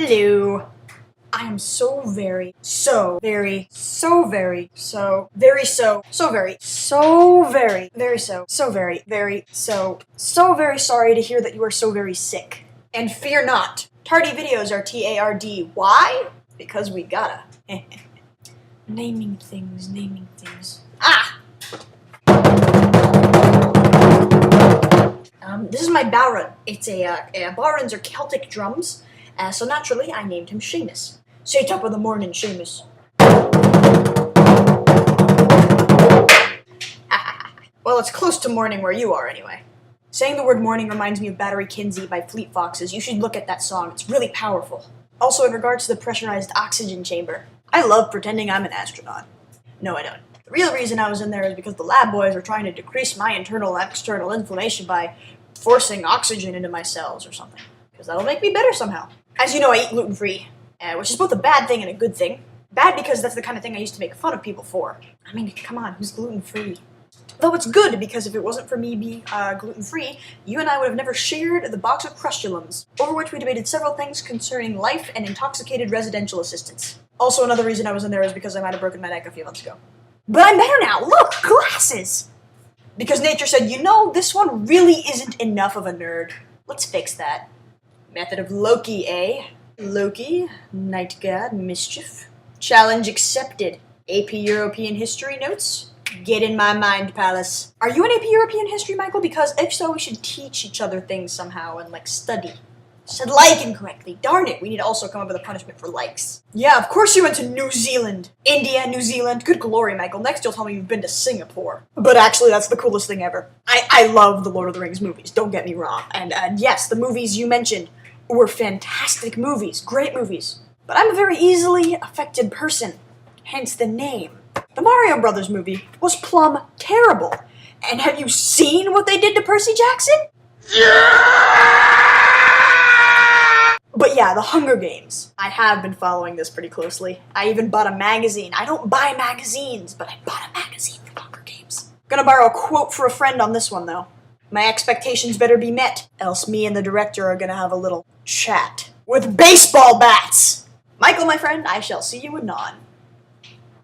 Hello. I am so very sorry to hear that you are so very sick. And fear not. Tardy videos are TARD. Why? Because we gotta. Naming things. Ah! This is my Bowrun. It's Bowruns are Celtic drums, so naturally I named him Seamus. Say top of the morning, Seamus. Well, it's close to morning where you are anyway. Saying the word morning reminds me of Battery Kinsey by Fleet Foxes. You should look at that song, it's really powerful. Also in regards to the pressurized oxygen chamber, I love pretending I'm an astronaut. No, I don't. The real reason I was in there is because the lab boys were trying to decrease my internal and external inflammation by forcing oxygen into my cells or something. Because that'll make me better somehow. As you know, I eat gluten-free, which is both a bad thing and a good thing. Bad because that's the kind of thing I used to make fun of people for. I mean, come on, who's gluten-free? Though it's good because if it wasn't for me being gluten-free, you and I would have never shared the box of crustulums, over which we debated several things concerning life and intoxicated residential assistants. Also, another reason I was in there is because I might have broken my neck a few months ago. But I'm better now! Look! Glasses! Because nature said, you know, this one really isn't enough of a nerd. Let's fix that. Method of Loki, eh? Loki, night god, mischief. Challenge accepted. AP European history notes? Get in my mind palace. Are you an AP European history, Michael? Because if so, we should teach each other things somehow and, study. Said like incorrectly. Darn it, we need to also come up with a punishment for likes. Yeah, of course you went to New Zealand. India, New Zealand. Good glory, Michael. Next you'll tell me you've been to Singapore. But actually, that's the coolest thing ever. I love the Lord of the Rings movies, don't get me wrong. And yes, the movies you mentioned were fantastic movies, great movies. But I'm a very easily affected person, hence the name. The Mario Brothers movie was plumb terrible. And have you seen what they did to Percy Jackson? Yeah! But yeah, the Hunger Games. I have been following this pretty closely. I even bought a magazine. I don't buy magazines, but I bought a magazine for Hunger Games. Gonna borrow a quote for a friend on this one, though. My expectations better be met, else me and the director are gonna have a little chat with baseball bats. Michael, my friend, I shall see you anon.